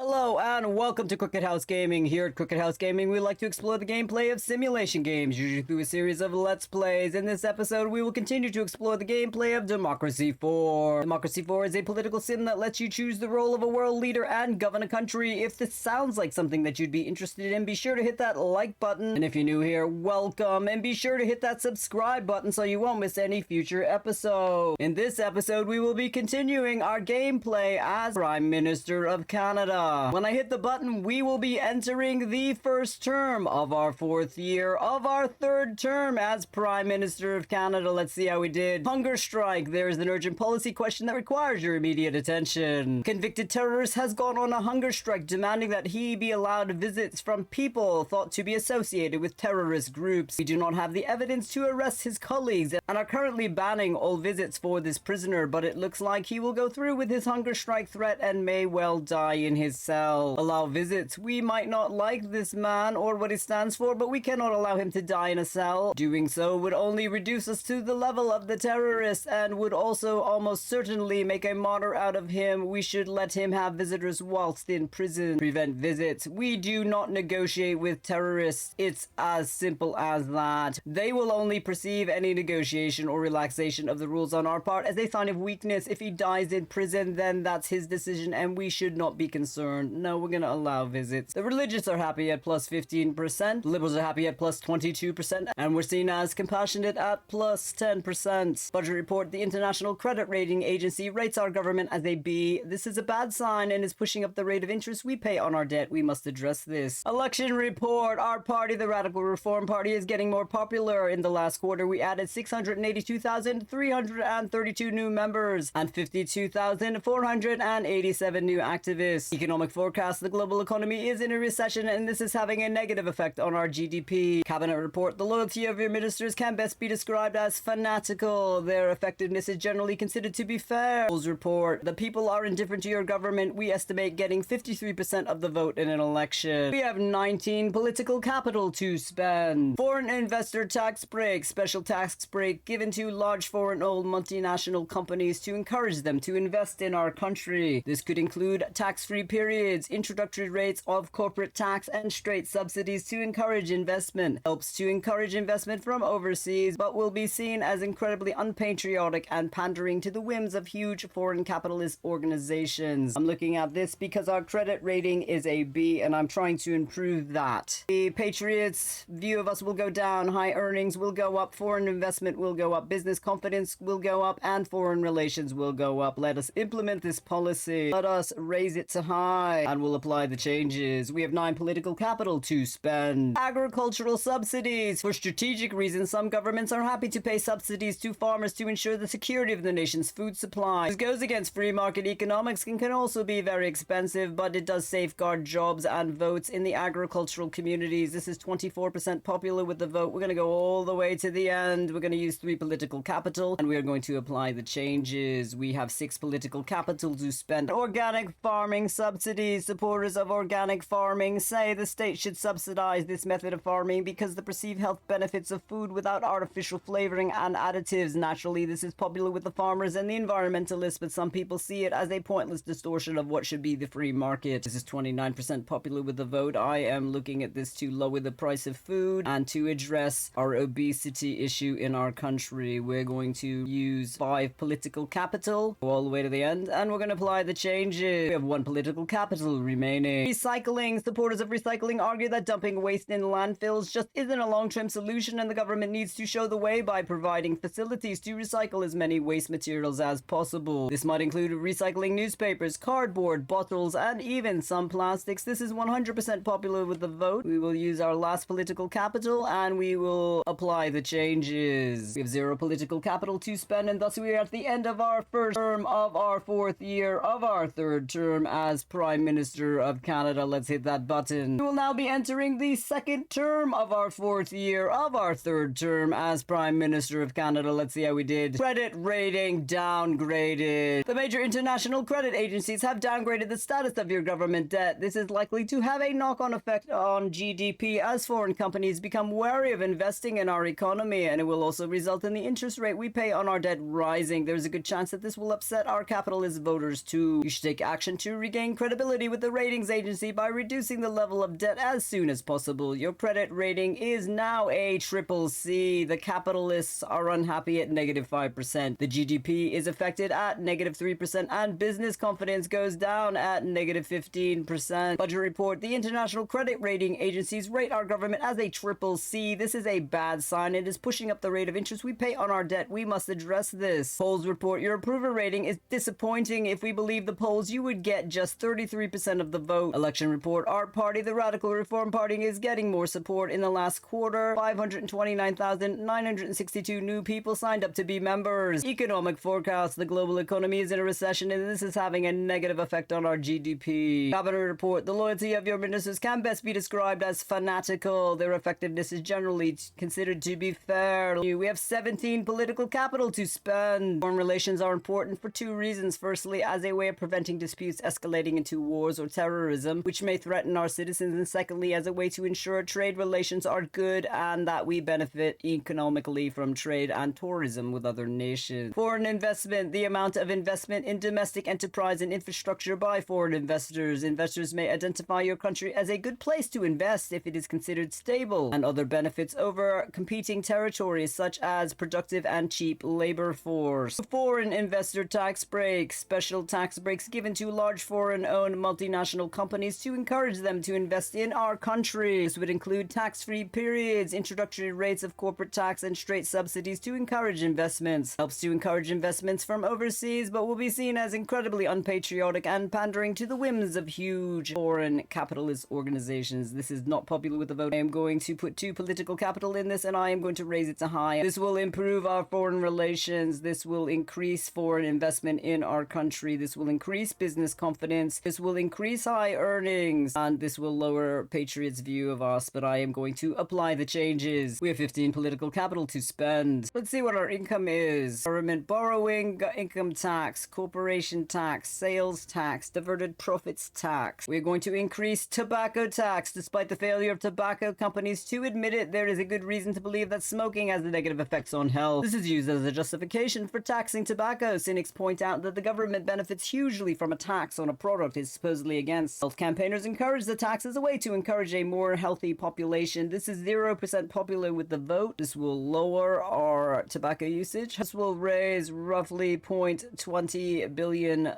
Hello and welcome to Crooked House Gaming. Here at Crooked House Gaming, we like to explore the gameplay of simulation games, usually through a series of Let's Plays. In this episode, we will continue to explore the gameplay of Democracy 4. Democracy 4 is a political sim that lets you choose the role of a world leader and govern a country. If this sounds like something that you'd be interested in, be sure to hit that like button. And if you're new here, welcome. And be sure to hit that subscribe button so you won't miss any future episodes. In this episode, we will be continuing our gameplay as Prime Minister of Canada. When I hit the button, we will be entering the first term of our fourth year of our third term as Prime Minister of Canada. Let's see how we did. Hunger strike. There is an urgent policy question that requires your immediate attention. Convicted terrorist has gone on a hunger strike demanding that he be allowed visits from people thought to be associated with terrorist groups. We do not have the evidence to arrest his colleagues and are currently banning all visits for this prisoner, but it looks like he will go through with his hunger strike threat and may well die in his cell. Allow visits. We might not like this man or what he stands for, but we cannot allow him to die in a cell. Doing so would only reduce us to the level of the terrorist and would also almost certainly make a martyr out of him. We should let him have visitors whilst in prison. Prevent visits. We do not negotiate with terrorists. It's as simple as that. They will only perceive any negotiation or relaxation of the rules on our part as a sign of weakness. If he dies in prison, then that's his decision and we should not be concerned. No, we're gonna allow visits. The religious are happy at plus 15%, liberals are happy at plus 22%, and we're seen as compassionate at plus 10%. Budget report. The International Credit Rating Agency rates our government as a B. This is a bad sign and is pushing up the rate of interest we pay on our debt. We must address this. Election report. Our party, the Radical Reform Party, is getting more popular. In the last quarter, we added 682,332 new members and 52,487 new activists. Economic forecast. The global economy is in a recession and this is having a negative effect on our GDP. Cabinet report. The loyalty of your ministers can best be described as fanatical. Their effectiveness is generally considered to be fair. Polls report. The people are indifferent to your government. We estimate getting 53% of the vote in an election. We have 19 political capital to spend. Foreign investor tax break. Special tax break given to large foreign-owned multinational companies to encourage them to invest in our country. This could include tax-free periods, introductory rates of corporate tax, and straight subsidies to encourage investment. Helps to encourage investment from overseas, but will be seen as incredibly unpatriotic and pandering to the whims of huge foreign capitalist organizations. I'm looking at this because our credit rating is a B, and I'm trying to improve that. The Patriots' view of us will go down, high earnings will go up, foreign investment will go up, business confidence will go up, and foreign relations will go up. Let us implement this policy. Let us raise it to high, and we'll apply the changes. We have 9 political capital to spend. Agricultural subsidies. For strategic reasons, some governments are happy to pay subsidies to farmers to ensure the security of the nation's food supply. This goes against free market economics and can also be very expensive, but it does safeguard jobs and votes in the agricultural communities. This is 24% popular with the vote. We're going to go all the way to the end. We're going to use 3 political capital, and we are going to apply the changes. We have 6 political capital to spend. Organic farming subsidies. Supporters of organic farming say the state should subsidize this method of farming because the perceived health benefits of food without artificial flavoring and additives. Naturally, this is popular with the farmers and the environmentalists, but some people see it as a pointless distortion of what should be the free market. This is 29% popular with the vote. I am looking at this to lower the price of food and to address our obesity issue in our country. We're going to use 5 political capital, go all the way to the end, and we're going to apply the changes. We have 1 political capital remaining. Recycling. Supporters of recycling argue that dumping waste in landfills just isn't a long-term solution and the government needs to show the way by providing facilities to recycle as many waste materials as possible. This might include recycling newspapers, cardboard, bottles, and even some plastics. This is 100% popular with the vote. We will use our last political capital and we will apply the changes. We have 0 political capital to spend, and thus we are at the end of our first term of our fourth year of our third term as Prime Minister of Canada. Let's hit that button. We will now be entering the second term of our fourth year of our third term as Prime Minister of Canada. Let's see how we did. Credit rating downgraded. The major international credit agencies have downgraded the status of your government debt. This is likely to have a knock-on effect on GDP as foreign companies become wary of investing in our economy, and it will also result in the interest rate we pay on our debt rising. There's a good chance that this will upset our capitalist voters too. You should take action to regain credibility credibility with the ratings agency by reducing the level of debt as soon as possible. Your credit rating is now a triple C. The capitalists are unhappy at -5%. The GDP is affected at -3%, and business confidence goes down at -15%. Budget report. The international credit rating agencies rate our government as a triple C. This is a bad sign. It is pushing up the rate of interest we pay on our debt. We must address this. Polls report your approval rating is disappointing. If we believe the polls, you would get just 33% of the vote. Election report. Our party, the Radical Reform Party, is getting more support. In the last quarter, 529,962 new people signed up to be members. Economic forecast. The global economy is in a recession, and this is having a negative effect on our GDP. Cabinet report. The loyalty of your ministers can best be described as fanatical. Their effectiveness is generally considered to be fair. We have 17 political capital to spend. Foreign relations are important for two reasons. Firstly, as a way of preventing disputes escalating into wars or terrorism, which may threaten our citizens, and secondly, as a way to ensure trade relations are good and that we benefit economically from trade and tourism with other nations. Foreign investment. The amount of investment in domestic enterprise and infrastructure by foreign investors. Investors may identify your country as a good place to invest if it is considered stable, and other benefits over competing territories such as productive and cheap labor force. Foreign investor tax breaks. Special tax breaks given to large foreign-owned multinational companies to encourage them to invest in our country. This would include tax-free periods, introductory rates of corporate tax, and straight subsidies to encourage investments. Helps to encourage investments from overseas, but will be seen as incredibly unpatriotic and pandering to the whims of huge foreign capitalist organizations. This is not popular with the vote. I am going to put 2 political capital in this, and I am going to raise it to high. This will improve our foreign relations. This will increase foreign investment in our country. This will increase business confidence. This will increase high earnings, and this will lower patriots' view of us, but I am going to apply the changes. We have 15 political capital to spend. Let's see what our income is. Government borrowing, income tax, corporation tax, sales tax, diverted profits tax. We're going to increase tobacco tax. Despite the failure of tobacco companies to admit it, there is a good reason to believe that smoking has negative effects on health. This is used as a justification for taxing tobacco. Cynics point out that the government benefits hugely from a tax on a product it is supposedly against. Health campaigners encourage the tax as a way to encourage a more healthy population. This is 0% popular with the vote. This will lower our tobacco usage. This will raise roughly $0.20 billion.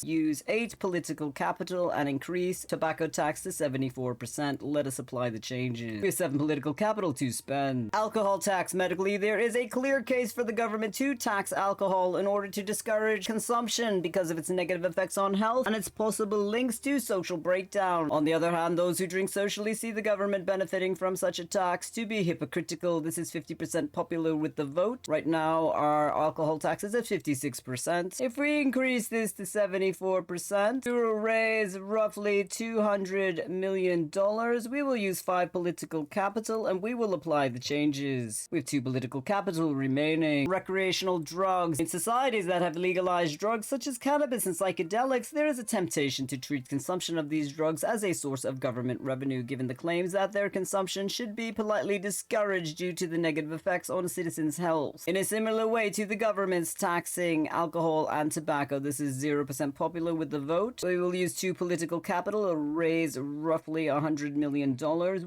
Use 8 political capital and increase tobacco tax to 74%. Let us apply the changes. We have 7 political capital to spend. Alcohol tax. Medically, there is a clear case for the government to tax alcohol in order to discourage consumption because of its negative effects on health and its possible links to social breakdown. On the other hand, those who drink socially see the government benefiting from such a tax to be hypocritical. This is 50% popular with the vote. Right now, our alcohol tax is at 56%. If we increase this to 74%, we will raise roughly $200 million. We will use 5 political capital and we will apply the changes. We have 2 political capital remaining. Recreational drugs. In societies that have legalized drugs such as cannabis and psychedelics, there is a temptation to treat consumption of these drugs as a source of government revenue, given the claims that their consumption should be politely discouraged due to the negative effects on citizens' health. In a similar way to the government's taxing alcohol and tobacco, this is 0% popular with the vote. We will use 2 political capital, raise roughly $100 million.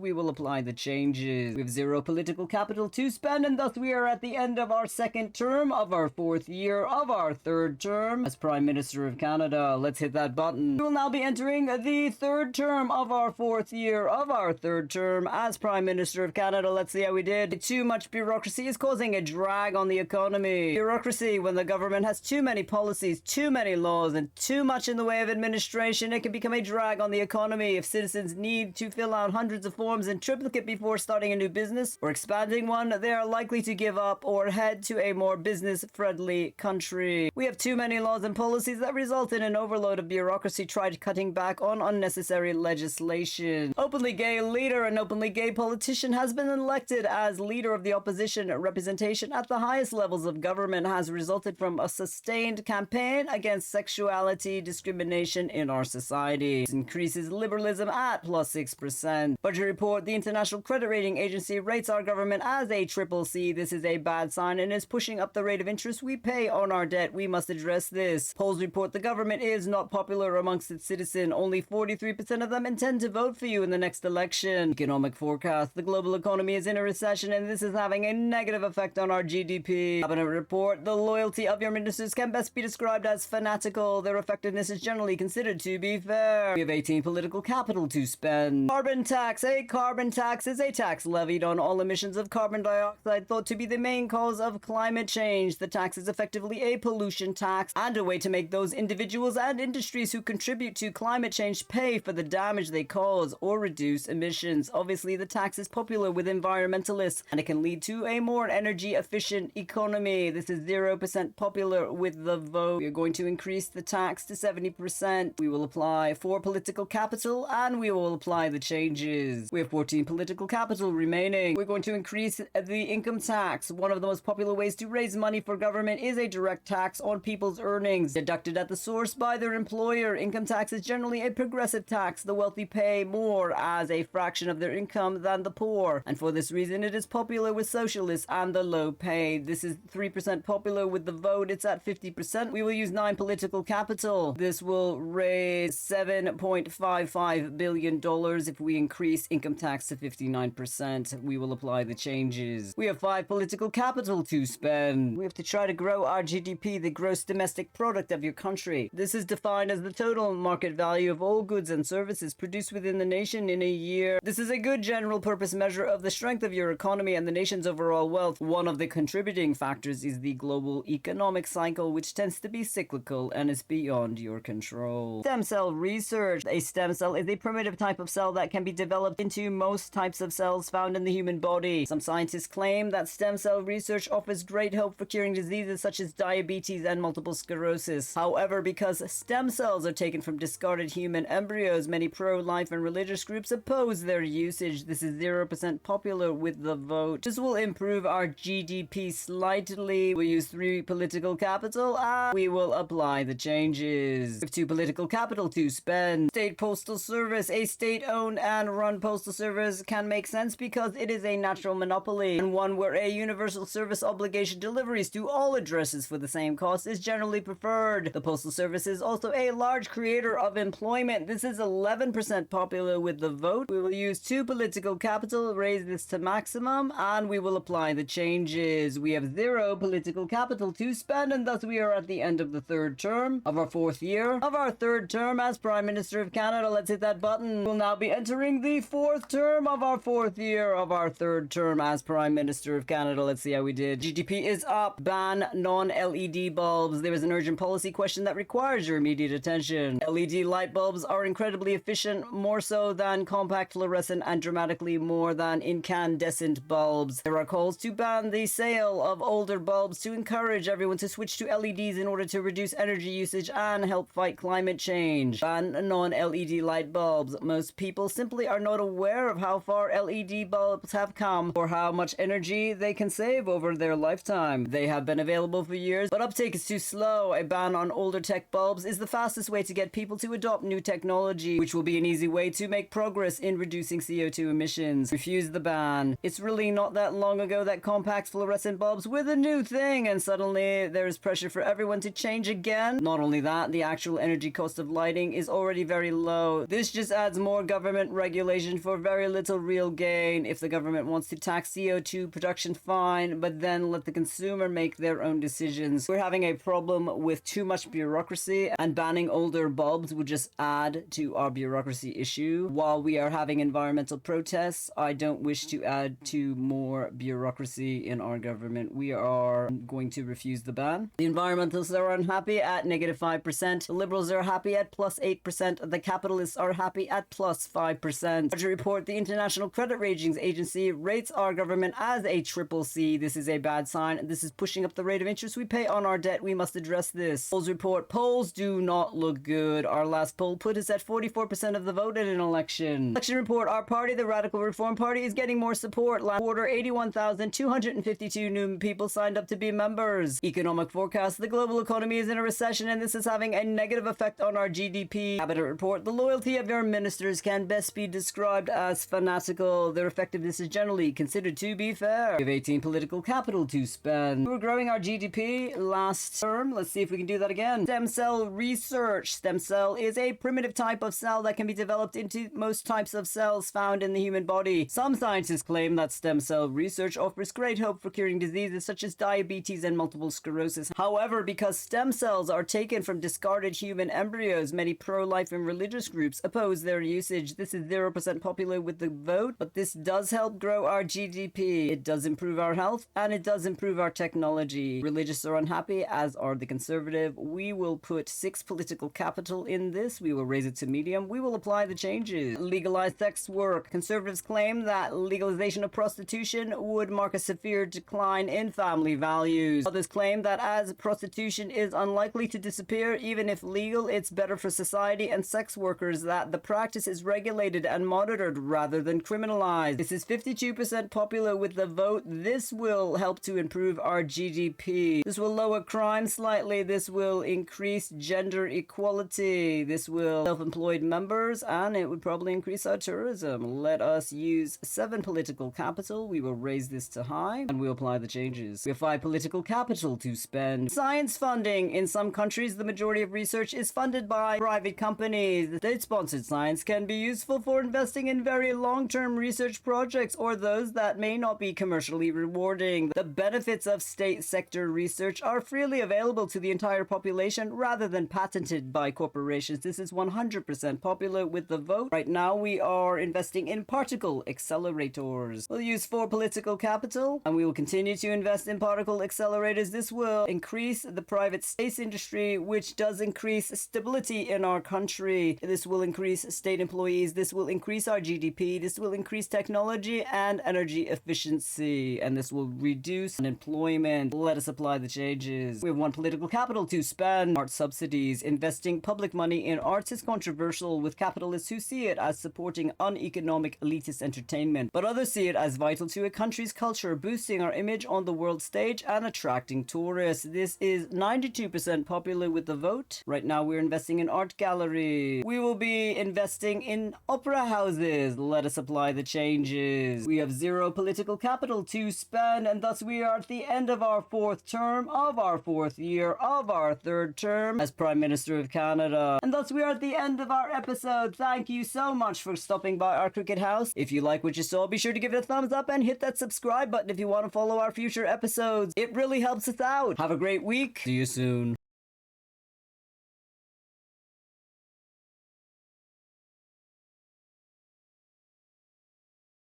We will apply the changes. We have 0 political capital to spend, and thus we are at the end of our 2nd term of our 4th year of our 3rd term as Prime Minister of Canada. Let's hit that button. We will now be entering the 3rd term of our 4th year of our 3rd term as Prime Minister of Canada. Let's see how we did. Too much bureaucracy is causing a drag on the economy. Bureaucracy, when the government has too many policies, too many laws, and too much in the way of administration, it can become a drag on the economy. If citizens need to fill out hundreds of forms in triplicate before starting a new business or expanding one, they are likely to give up or head to a more business-friendly country. We have too many laws and policies that result in an overload of bureaucracy. Try cutting back on unnecessary legislation. Openly gay leader. An openly gay politician has been elected as leader of the opposition. Representation at the highest levels of government has resulted from a sustained campaign against sexuality discrimination in our society. This increases liberalism at +6%. Budget report. The International Credit Rating Agency rates our government as a triple C. This is a bad sign and is pushing up the rate of interest we pay on our debt. We must address this. Polls report the government is not popular popular amongst its citizens. Only 43% of them intend to vote for you in the next election. Economic forecast. The global economy is in a recession and this is having a negative effect on our GDP. Cabinet report. The loyalty of your ministers can best be described as fanatical. Their effectiveness is generally considered to be fair. We have 18 political capital to spend. Carbon tax. A carbon tax is a tax levied on all emissions of carbon dioxide thought to be the main cause of climate change. The tax is effectively a pollution tax and a way to make those individuals and industries who contribute to climate change pay for the damage they cause or reduce emissions. Obviously, the tax is popular with environmentalists and it can lead to a more energy efficient economy. This is 0% popular with the vote. We are going to increase the tax to 70%. We will apply 4 political capital and we will apply the changes. We have 14 political capital remaining. We're going to increase the income tax. One of the most popular ways to raise money for government is a direct tax on people's earnings, deducted at the source by their employer. Income tax is generally a progressive tax. The wealthy pay more as a fraction of their income than the poor, and for this reason it is popular with socialists and the low paid. This is 3% popular with the vote. It's at 50%. We will use 9 political capital. This will raise $7.55 billion if we increase income tax to 59%. We will apply the changes. We have 5 political capital to spend. We have to try to grow our GDP, the gross domestic product of your country. This is defined as the total market value of all goods and services produced within the nation in a year. This is a good general purpose measure of the strength of your economy and the nation's overall wealth. One of the contributing factors is the global economic cycle, which tends to be cyclical and is beyond your control. Stem cell research. A stem cell is a primitive type of cell that can be developed into most types of cells found in the human body. Some scientists claim that stem cell research offers great hope for curing diseases such as diabetes and multiple sclerosis. However, because stem cells are taken from discarded human embryos, many pro-life and religious groups oppose their usage. This is 0% popular with the vote. This will improve our GDP slightly. We'll use 3 political capital and we will apply the changes. We have 2 political capital to spend. State Postal Service. A state-owned and run postal service can make sense because it is a natural monopoly and one where a universal service obligation deliveries to all addresses for the same cost is generally preferred. The Postal Service is also a large creator of employment. This is 11% popular with the vote. We will use 2 political capital, raise this to maximum, and we will apply the changes. We have 0 political capital to spend, and thus we are at the end of the 3rd term of our 4th year of our 3rd term as Prime Minister of Canada. Let's hit that button. We'll now be entering the 4th term of our 4th year of our 3rd term as Prime Minister of Canada. Let's see how we did. GDP is up. Ban non-LED bulbs. There is an urgent policy question that requires your immediate attention. LED light bulbs are incredibly efficient, more so than compact fluorescent and dramatically more than incandescent bulbs. There are calls to ban the sale of older bulbs to encourage everyone to switch to LEDs in order to reduce energy usage and help fight climate change. Ban non-LED light bulbs. Most people simply are not aware of how far LED bulbs have come or how much energy they can save over their lifetime. They have been available for years, but uptake is too slow. A ban on older tech bulbs is the fastest way to get people to adopt new technology, which will be an easy way to make progress in reducing CO2 emissions. Refuse the ban. It's really not that long ago that compact fluorescent bulbs were the new thing, and suddenly there is pressure for everyone to change again. Not only that, the actual energy cost of lighting is already very low. This just adds more government regulation for very little real gain. If the government wants to tax CO2 production, fine, but then let the consumer make their own decisions. We're having a problem with too much bureaucracy, and banning older bulbs would just add to our bureaucracy issue. While we are having environmental protests, I don't wish to add to more bureaucracy in our government. We are going to refuse the ban. The environmentalists are unhappy at -5%. The liberals are happy at +8%. The capitalists are happy at +5%. Budget report. The International Credit Ratings Agency rates our government as a CCC. This is a bad sign. This is pushing up the rate of interest we pay on our debt. We must address this. Polls report. Polls do not look good. Our last poll put us at 44% of the vote in an election. Election report. Our party, the Radical Reform Party, is getting more support. Last quarter, 81,252 new people signed up to be members. Economic forecast. The global economy is in a recession and this is having a negative effect on our GDP. Cabinet report. The loyalty of your ministers can best be described as fanatical. Their effectiveness is generally considered to be fair. We have 18 political capital to spend. We're growing our GDP last term. Let's see if we can do that again. Stem cell research. research. Stem cell is a primitive type of cell that can be developed into most types of cells found in the human body. Some scientists claim that stem cell research offers great hope for curing diseases such as diabetes and multiple sclerosis. However, because stem cells are taken from discarded human embryos, many pro-life and religious groups oppose their usage. This is 0% popular with the vote, but this does help grow our GDP. It does improve our health, and it does improve our technology. Religious are unhappy, as are the conservative. We will put 6 political capital in this. We will raise it to medium. We will apply the changes. Legalize sex work. Conservatives claim that legalization of prostitution would mark a severe decline in family values. Others claim that as prostitution is unlikely to disappear, even if legal, it's better for society and sex workers that the practice is regulated and monitored rather than criminalized. This is 52% popular with the vote. This will help to improve our GDP. This will lower crime slightly. This will increase gender equality. This will self-employed members, and it would probably increase our tourism. Let us use 7 political capital. We will raise this to high, and we'll apply the changes. We have 5 political capital to spend. Science funding. In some countries, the majority of research is funded by private companies. State-sponsored science can be useful for investing in very long-term research projects or those that may not be commercially rewarding. The benefits of state sector research are freely available to the entire population rather than patented by corporations. This is 100% popular with the vote. Right now, we are investing in particle accelerators. We'll use 4 political capital, and we will continue to invest in particle accelerators. This will increase the private space industry, which does increase stability in our country. This will increase state employees. This will increase our GDP. This will increase technology and energy efficiency, and this will reduce unemployment. Let us apply the changes. We have 1 political capital to spend. Art subsidies. Investing public money in arts is controversial with capitalists who see it as supporting uneconomic elitist entertainment, but others see it as vital to a country's culture, boosting our image on the world stage and attracting tourists. This is 92% popular with the vote. Right now we're investing in art galleries. We will be investing in opera houses. Let us apply the changes. We have 0 political capital to spend, and thus we are at the end of our 4th term, of our 4th year, of our 3rd term as Prime Minister of Canada. And thus we are at the end of our episode. Thank you so much for stopping by our cricket house. If you like what you saw, be sure to give it a thumbs up and hit that subscribe button if you want to follow our future episodes. It really helps us out. Have a great week. See you soon.